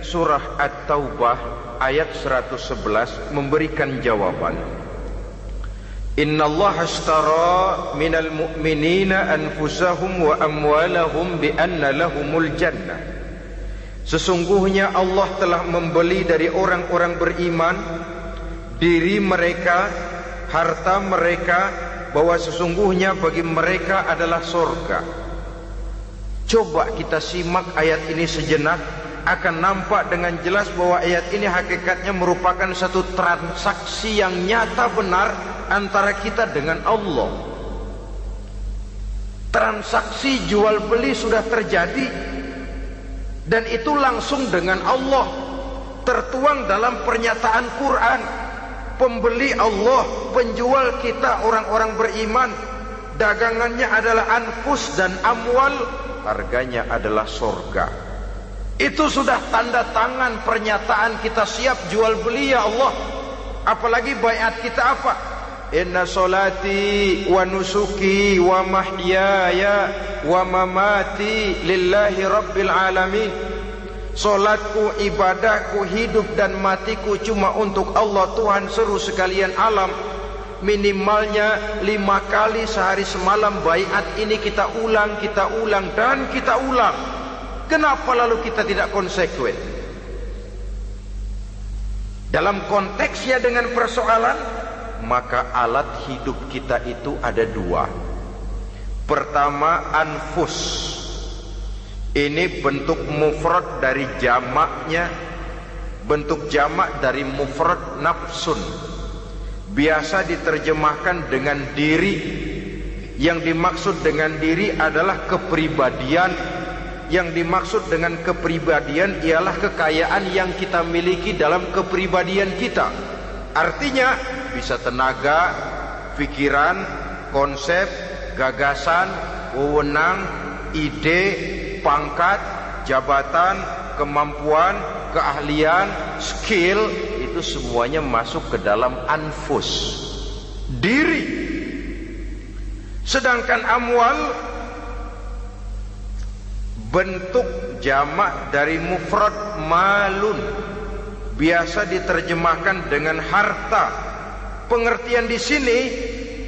surah At-Taubah ayat 111 memberikan jawaban. Innallaha ashtara minal mu'minina anfusahum wa amwalahum bi anna lahumul jannah. Sesungguhnya Allah telah membeli dari orang-orang beriman diri mereka, harta mereka, bahwa sesungguhnya bagi mereka adalah surga. Coba kita simak ayat ini sejenak, akan nampak dengan jelas bahwa ayat ini hakikatnya merupakan satu transaksi yang nyata benar antara kita dengan Allah. Transaksi jual beli sudah terjadi, dan itu langsung dengan Allah, tertuang dalam pernyataan Quran. Pembeli Allah, penjual kita orang-orang beriman, dagangannya adalah anfus dan amwal, harganya adalah surga. Itu sudah tanda tangan pernyataan kita siap jual beli ya Allah. Apalagi baiat kita apa? Inna solati wa nusuki wa mahyaya wa mamati lillahi rabbil alamin. Solatku, ibadahku, hidup dan matiku cuma untuk Allah Tuhan seluruh sekalian alam. Minimalnya 5 kali sehari semalam baiat ini kita ulang dan kita ulang. Kenapa lalu kita tidak konsekuen? Dalam konteksnya dengan persoalan, maka alat hidup kita itu ada 2. Pertama, anfus. Ini bentuk mufrad dari jamaknya, bentuk jamak dari mufrad nafsun. Biasa diterjemahkan dengan diri. Yang dimaksud dengan diri adalah kepribadian. Yang dimaksud dengan kepribadian ialah kekayaan yang kita miliki dalam kepribadian kita. Artinya bisa tenaga, pikiran, konsep, gagasan, wewenang, ide, pangkat, jabatan, kemampuan, keahlian, skill, itu semuanya masuk ke dalam anfus, diri. Sedangkan amwal bentuk jamak dari mufrad malun, biasa diterjemahkan dengan harta. Pengertian di sini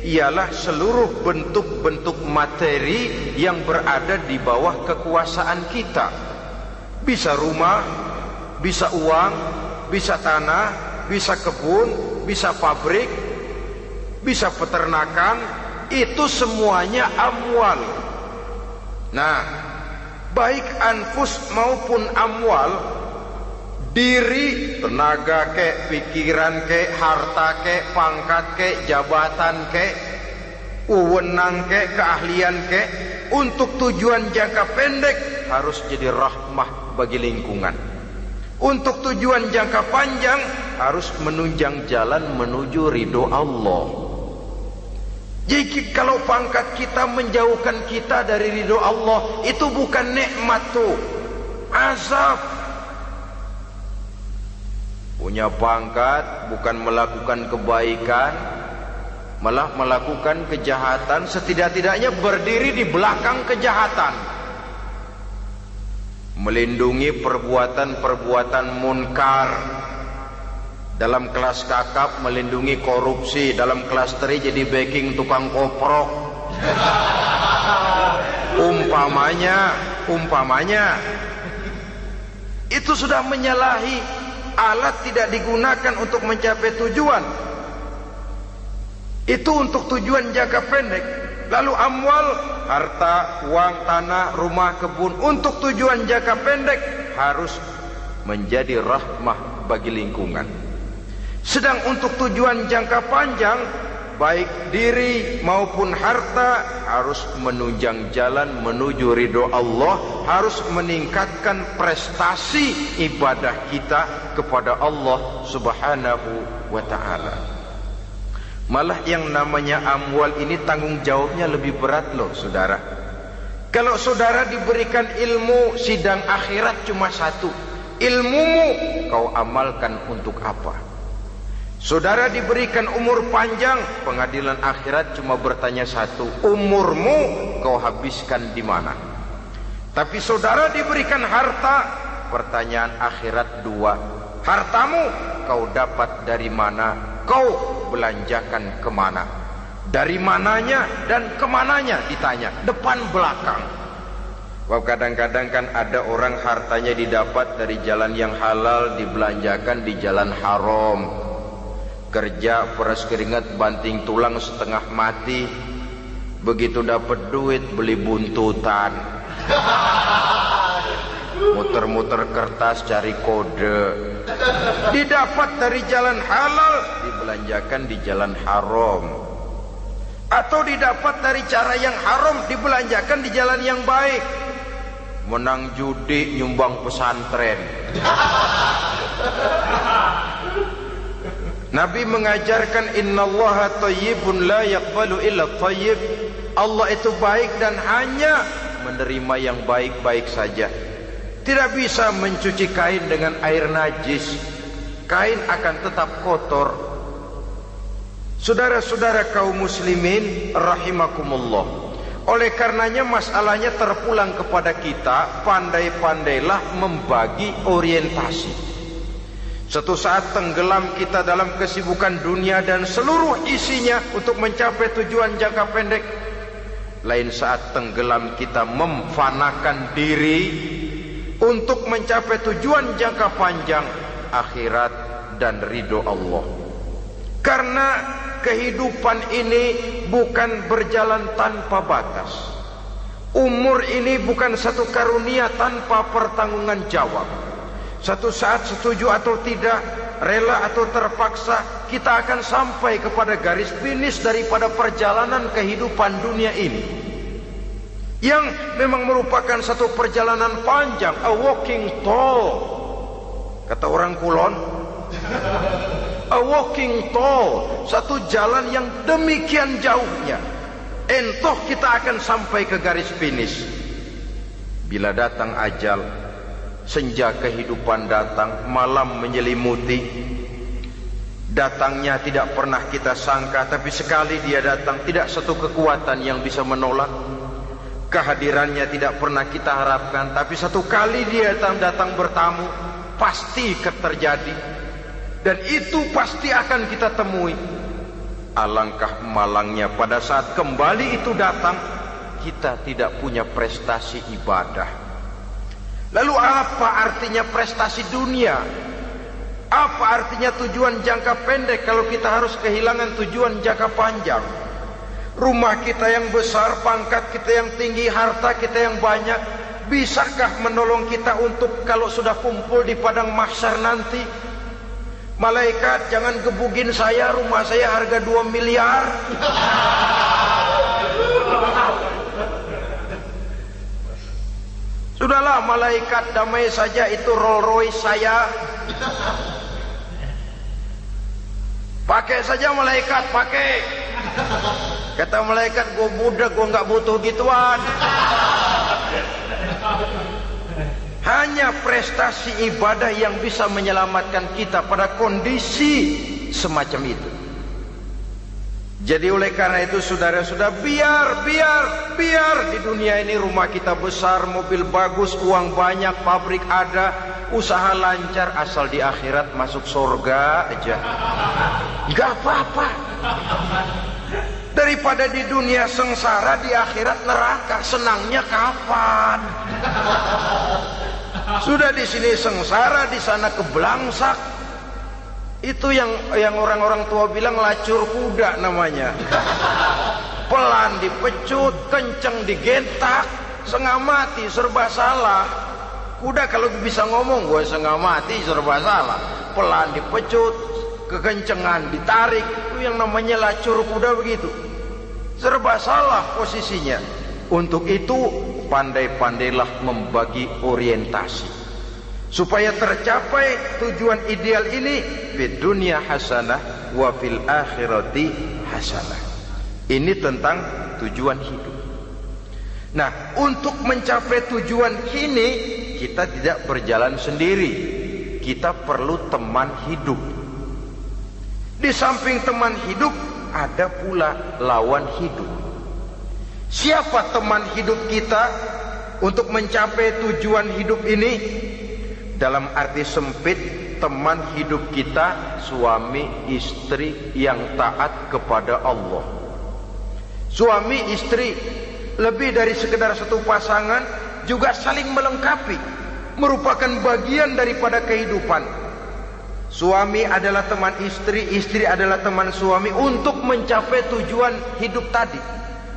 ialah seluruh bentuk-bentuk materi yang berada di bawah kekuasaan kita. Bisa rumah, bisa uang, bisa tanah, bisa kebun, bisa pabrik, bisa peternakan, itu semuanya amwal. Nah, baik anfus maupun amwal, diri, tenaga kek, pikiran kek, harta kek, pangkat kek, jabatan kek, wewenang kek, keahlian kek, untuk tujuan jangka pendek harus jadi rahmah bagi lingkungan. Untuk tujuan jangka panjang harus menunjang jalan menuju ridho Allah. Jadi kalau pangkat kita menjauhkan kita dari ridho Allah, itu bukan nikmat tuh, azab. Punya pangkat bukan melakukan kebaikan, malah melakukan kejahatan, setidak-tidaknya berdiri di belakang kejahatan, melindungi perbuatan-perbuatan munkar. Dalam kelas kakap melindungi korupsi, dalam kelas teri jadi backing tukang koprok. Umpamanya itu sudah menyalahi. Alat tidak digunakan untuk mencapai tujuan. Itu untuk tujuan jangka pendek. Lalu amwal, harta, uang, tanah, rumah, kebun untuk tujuan jangka pendek harus menjadi rahmah bagi lingkungan. Sedang untuk tujuan jangka panjang, baik diri maupun harta harus menunjang jalan menuju ridho Allah, harus meningkatkan prestasi ibadah kita kepada Allah Subhanahu wa ta'ala. Malah yang namanya amwal ini tanggung jawabnya lebih berat loh saudara. Kalau saudara diberikan ilmu, sidang akhirat cuma satu. Ilmumu kau amalkan untuk apa? Saudara diberikan umur panjang, pengadilan akhirat cuma bertanya satu, umurmu kau habiskan di mana? Tapi saudara diberikan harta, pertanyaan akhirat dua, hartamu kau dapat dari mana? Kau belanjakan kemana? Dari mananya dan kemananya ditanya, depan belakang. Kadang-kadang kan ada orang hartanya didapat dari jalan yang halal, dibelanjakan di jalan haram. Kerja peras keringat banting tulang setengah mati, begitu dapat duit beli buntutan, muter-muter kertas cari kode. Didapat dari jalan halal, dibelanjakan di jalan haram. Atau didapat dari cara yang haram, dibelanjakan di jalan yang baik. Menang judi, nyumbang pesantren. Nabi mengajarkan innallaha thayyibun la yaqbalu illa thayyib. Allah itu baik dan hanya menerima yang baik-baik saja. Tidak bisa mencuci kain dengan air najis. Kain akan tetap kotor. Saudara-saudara kaum muslimin rahimakumullah. Oleh karenanya masalahnya terpulang kepada kita, pandai-pandailah membagi orientasi. Suatu saat tenggelam kita dalam kesibukan dunia dan seluruh isinya untuk mencapai tujuan jangka pendek. Lain saat tenggelam kita memfanakan diri untuk mencapai tujuan jangka panjang, akhirat dan ridho Allah. Karena kehidupan ini bukan berjalan tanpa batas. Umur ini bukan satu karunia tanpa pertanggungan jawab. Satu saat setuju atau tidak, rela atau terpaksa, kita akan sampai kepada garis finish daripada perjalanan kehidupan dunia ini, yang memang merupakan satu perjalanan panjang, a walking tall. Kata orang Kulon, a walking tall, satu jalan yang demikian jauhnya. Entoh kita akan sampai ke garis finish. Bila datang ajal, senja kehidupan datang, malam menyelimuti. Datangnya tidak pernah kita sangka, tapi sekali dia datang, tidak satu kekuatan yang bisa menolak. Kehadirannya tidak pernah kita harapkan, tapi satu kali dia datang bertamu, pasti terjadi. Dan itu pasti akan kita temui. Alangkah malangnya pada saat kembali itu datang, kita tidak punya prestasi ibadah. Lalu apa artinya prestasi dunia? Apa artinya tujuan jangka pendek kalau kita harus kehilangan tujuan jangka panjang? Rumah kita yang besar, pangkat kita yang tinggi, harta kita yang banyak, bisakah menolong kita untuk kalau sudah kumpul di padang mahsyar nanti? Malaikat, jangan gebugin saya, rumah saya harga 2 miliar. Sudahlah malaikat, damai saja, itu Rolls Royce saya. Pakai saja malaikat, pakai. Kata malaikat, gue budak, gue gak butuh gituan. Hanya prestasi ibadah yang bisa menyelamatkan kita pada kondisi semacam itu. Jadi oleh karena itu saudara-saudara, biar di dunia ini rumah kita besar, mobil bagus, uang banyak, pabrik ada, usaha lancar, asal di akhirat masuk surga aja, gak apa-apa. Daripada di dunia sengsara, di akhirat neraka, senangnya kapan? Sudah di sini sengsara, di sana kebelangsak. Itu yang orang-orang tua bilang lacur kuda namanya. pelan dipecut, kenceng digentak, setengah mati, serba salah. Kuda kalau bisa ngomong, gue setengah mati, serba salah. Pelan dipecut, kekencengan ditarik, itu yang namanya lacur kuda begitu. Serba salah posisinya. Untuk itu pandai-pandailah membagi orientasi supaya tercapai tujuan ideal ini, fid dunya hasanah wa fil akhirati hasanah. Ini tentang tujuan hidup. Nah, untuk mencapai tujuan ini kita tidak berjalan sendiri. Kita perlu teman hidup. Di samping teman hidup ada pula lawan hidup. Siapa teman hidup kita untuk mencapai tujuan hidup ini? Dalam arti sempit, teman hidup kita suami istri yang taat kepada Allah. Suami istri lebih dari sekedar satu pasangan, juga saling melengkapi, merupakan bagian daripada kehidupan. Suami adalah teman istri, istri adalah teman suami untuk mencapai tujuan hidup tadi,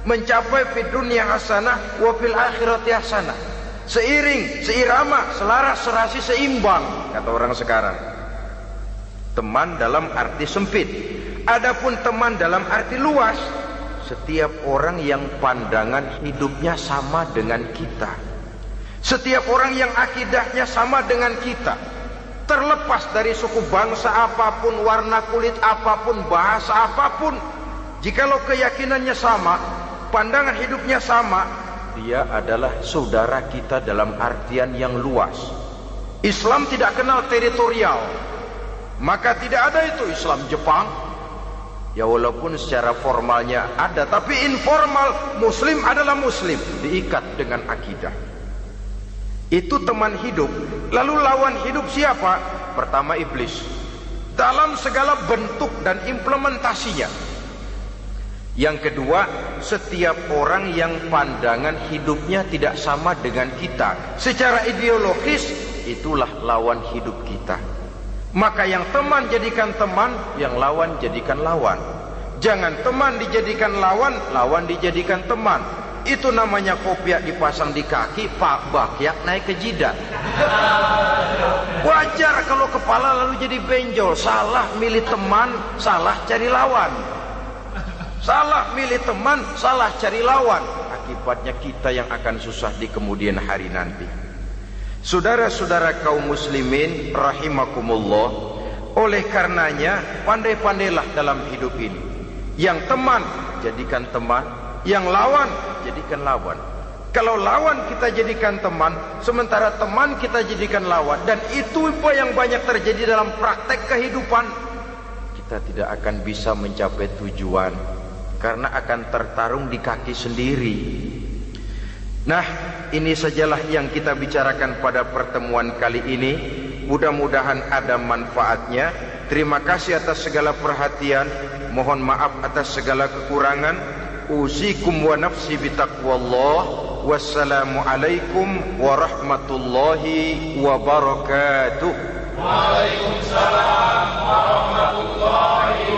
mencapai fid dunya hasanah wa fil akhirati hasanah. Seiring, seirama, selaras, serasi, seimbang, kata orang sekarang. Teman dalam arti sempit. Adapun teman dalam arti luas, setiap orang yang pandangan hidupnya sama dengan kita, setiap orang yang akidahnya sama dengan kita, terlepas dari suku bangsa apapun, warna kulit apapun, bahasa apapun, jikalau keyakinannya sama, pandangan hidupnya sama, dia adalah saudara kita dalam artian yang luas. Islam tidak kenal teritorial, maka tidak ada itu Islam Jepang. Ya walaupun secara formalnya ada, tapi informal Muslim adalah Muslim, diikat dengan akidah. Itu teman hidup. Lalu lawan hidup siapa? Pertama iblis, dalam segala bentuk dan implementasinya. Yang kedua, setiap orang yang pandangan hidupnya tidak sama dengan kita secara ideologis, itulah lawan hidup kita. Maka yang teman jadikan teman, yang lawan jadikan lawan. Jangan teman dijadikan lawan, lawan dijadikan teman. Itu namanya kopiah dipasang di kaki, pak bakyak naik ke jidat. Wajar kalau kepala lalu jadi benjol. Salah milih teman, salah cari lawan. Salah milih teman, salah cari lawan. Akibatnya kita yang akan susah di kemudian hari nanti. Saudara-saudara kaum muslimin rahimakumullah, oleh karenanya pandai-pandailah dalam hidup ini. Yang teman jadikan teman, yang lawan jadikan lawan. Kalau lawan kita jadikan teman, sementara teman kita jadikan lawan, dan itu yang banyak terjadi dalam praktek kehidupan, kita tidak akan bisa mencapai tujuan, karena akan tertarung di kaki sendiri. Nah, ini sajalah yang kita bicarakan pada pertemuan kali ini. Mudah-mudahan ada manfaatnya. Terima kasih atas segala perhatian. Mohon maaf atas segala kekurangan. Usikum wa nafsi bitaqwallah. Wassalamualaikum warahmatullahi wabarakatuh. Waalaikumsalam warahmatullahi